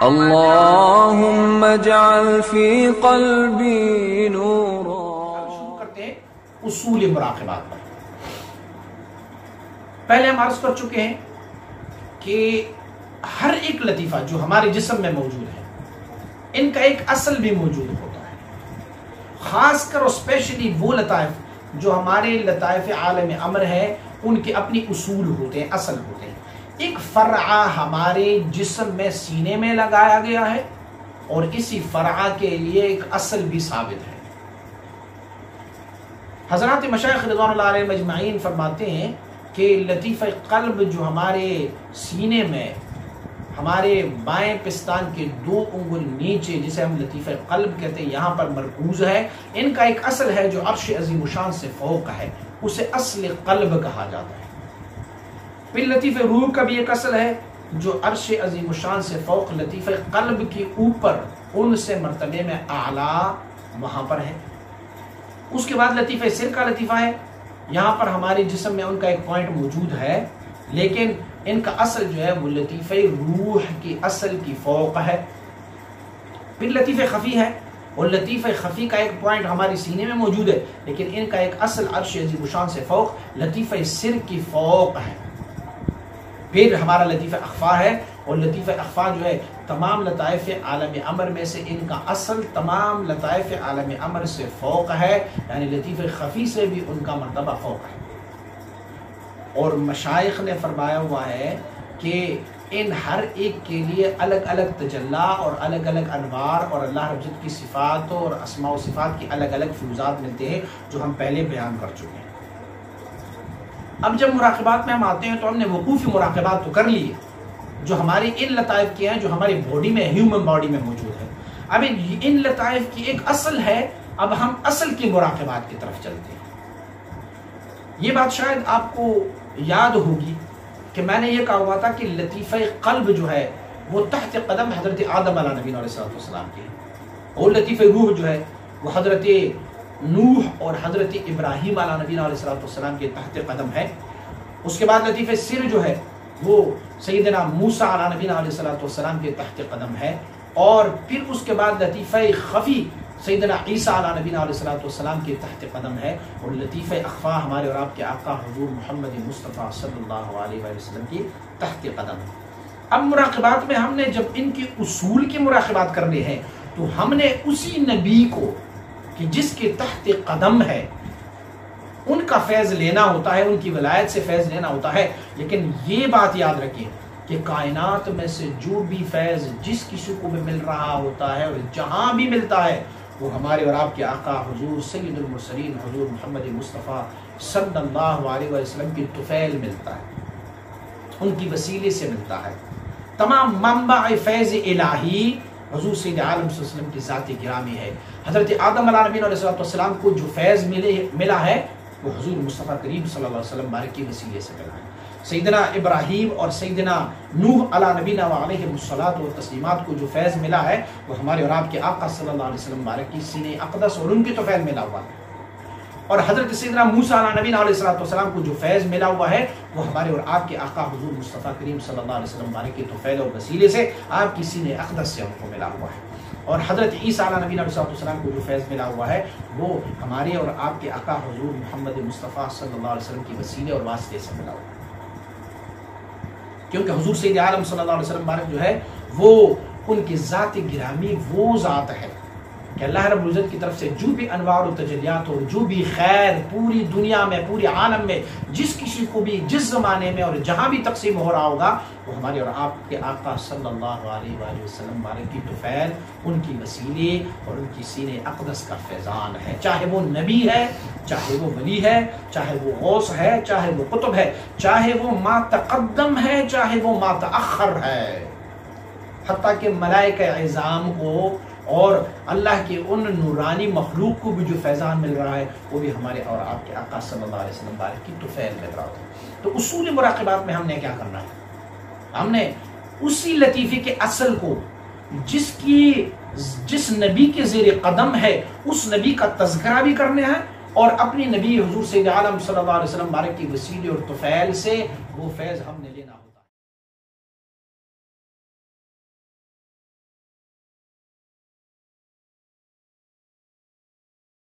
اللهم اجعل في قلبي نورا. شروع کرتے ہیں اصول مراقبات پر. پہلے ہم عرض کر چکے ہیں کہ ہر ایک لطیفہ جو ہمارے جسم میں موجود ہے ان کا ایک اصل بھی موجود ہوتا ہے. خاص کر اسپیشلی وہ لطائف جو ہمارے لطائف عالم امر ہے ان کے اپنی اصول ہوتے ہیں، اصل ہوتے ہیں. ایک فرع ہمارے جسم میں سینے میں لگایا گیا ہے اور اسی فرع کے لیے ایک اصل بھی ثابت ہے. حضرات مشائخ رضوان اللہ علیہ مجمعین فرماتے ہیں کہ لطیفہ قلب جو ہمارے سینے میں ہمارے بائیں پستان کے 2 انگل نیچے جسے ہم لطیفہ قلب کہتے ہیں یہاں پر مرکوز ہے. ان کا ایک اصل ہے جو عرش عظیم الشان سے فوق ہے، اسے اصل قلب کہا جاتا ہے. پھر لطیفہ روح کا بھی ایک اصل ہے جو عرش عظیم الشان سے فوق لطیفہ قلب کے اوپر ان سے مرتبے میں اعلیٰ وہاں پر ہے. اس کے بعد لطیفہ سر کا لطیفہ ہے، یہاں پر ہمارے جسم میں ان کا ایک پوائنٹ موجود ہے لیکن ان کا اصل جو ہے وہ لطیفہ روح کی اصل کی فوق ہے. پھر لطیفہ خفی ہے اور لطیفہ خفی کا ایک پوائنٹ ہماری سینے میں موجود ہے لیکن ان کا ایک اصل عرش عظیم الشان سے فوق لطیفہ سر کی فوق ہے. پھر ہمارا لطیفہ اخفا ہے اور لطیفہ اخفا جو ہے تمام لطائف عالم امر میں سے ان کا اصل تمام لطائف عالم امر سے فوق ہے، یعنی لطیفہ خفی سے بھی ان کا مرتبہ فوق ہے. اور مشائخ نے فرمایا ہوا ہے کہ ان ہر ایک کے لیے الگ الگ تجلی اور الگ الگ انوار اور اللہ رب العزت کی صفات اور اسماء و صفات کی الگ الگ فیوزات ملتے ہیں جو ہم پہلے بیان کر چکے ہیں. اب جب مراقبات میں ہم آتے ہیں تو ہم نے وقوفی مراقبات تو کر لی ہے جو ہماری ان لطائف کی ہیں جو ہماری باڈی میں ہیومن باڈی میں موجود ہے. اب ان لطائف کی ایک اصل ہے، اب ہم اصل کی مراقبات کی طرف چلتے ہیں. یہ بات شاید آپ کو یاد ہوگی کہ میں نے یہ کہا ہوا تھا کہ لطیفہ قلب جو ہے وہ تحت قدم حضرت آدم علیہ نبی علیہ السلام کی، اور لطیفہ روح جو ہے وہ حضرت نوح اور حضرت ابراہیم علیہ نبی علیہ السلام کے تحت قدم ہے. اس کے بعد لطیفہ سر جو ہے وہ سیدنا موسیٰ علیہ نبی علیہ السلام کے تحت قدم ہے. اور پھر اس کے بعد لطیفہ خفی سیدنا عیسیٰ علیہ نبی علیہ السلام کے تحت قدم ہے. اور لطیفہ اخفا ہمارے اور آپ کے آقا حضور محمد مصطفیٰ صلی اللہ علیہ وسلم کی تحت قدم ہے. اب مراقبات میں ہم نے جب ان کی اصول کی مراقبات کرنے ہیں تو ہم نے اسی نبی کو کہ جس کے تحت قدم ہے ان کا فیض لینا ہوتا ہے، ان کی ولایت سے فیض لینا ہوتا ہے. لیکن یہ بات یاد رکھیں کہ کائنات میں سے جو بھی فیض جس کسی کو بھی مل رہا ہوتا ہے اور جہاں بھی ملتا ہے وہ ہمارے اور آپ کے آقا حضور سید المرسلین حضور محمد مصطفیٰ صلی اللہ علیہ وسلم کی طفیل ملتا ہے، ان کی وسیلے سے ملتا ہے. تمام منبع فیض الہی حضور سید عالم صلی اللہ علیہ وسلم کی ذات گرامی ہے. حضرت آدم علیہ نبی علیہ السلام کو جو فیض ملا ہے وہ حضور مصطفیٰ کریم صلی اللہ علیہ وسلم بارک کی وسیلے سے ملا ہے. سیدنا ابراہیم اور سیدنا نوح علیہ نبینا علیہ الصلاۃ والتسلیمات کو جو فیض ملا ہے وہ ہمارے اور آپ کے آقا صلی اللہ علیہ وسلم بارک کی سینہ اقدس اور ان کی تو فیض ملا ہوا ہے. اور حضرت سیدنا موسیٰ علیہ نبینا علیہ السلام کو جو فیض ملا ہوا ہے وہ ہمارے اور آپ کے آقا حضور مصطفیٰ کریم صلی اللہ علیہ وسلم بارک کی توفیل اور وسیلے سے آپ کی سینہ اقدس سے ان کو ملا ہوا ہے. اور حضرت عیسیٰ علیہ نبی علیہ السلام کو جو فیض ملا ہوا ہے وہ ہمارے اور آپ کے آقا حضور محمد مصطفیٰ صلی اللہ علیہ وسلم کی وسیلے اور واسطے سے ملا ہوا ہے. کیونکہ حضور سید عالم صلی اللہ علیہ وسلم بارک جو ہے وہ ان کی ذات گرامی وہ ذات ہے کہ اللہ رب العزت کی طرف سے جو بھی انوار و تجلیات اور جو بھی خیر پوری دنیا میں پورے عالم میں جس کسی کو بھی جس زمانے میں اور جہاں بھی تقسیم ہو رہا ہوگا وہ ہمارے اور آپ کے آقا صلی اللہ علیہ وآلہ وسلم بارک کی طفیل ان کی وسیلے اور ان کی سینہ اقدس کا فیضان ہے. چاہے وہ نبی ہے، چاہے وہ ولی ہے، چاہے وہ غوث ہے، چاہے وہ قطب ہے، چاہے وہ ما تقدم ہے، چاہے وہ ما تأخر ہے، حتیٰ کہ ملائکہ اعظام کو اور اللہ کے ان نورانی مخلوق کو بھی جو فیضان مل رہا ہے وہ بھی ہمارے اور آپ کے آقا صلی اللہ علیہ وسلم بارک کی طفیل مل رہا ہے. تو اصول مراقبات میں ہم نے کیا کرنا ہے؟ ہم نے اسی لطیفے کے اصل کو جس نبی کے زیر قدم ہے اس نبی کا تذکرہ بھی کرنا ہے اور اپنی نبی حضور سید عالم صلی اللہ علیہ وسلم بارک کی وسیلے اور طفیل سے وہ فیض ہم نے لینا.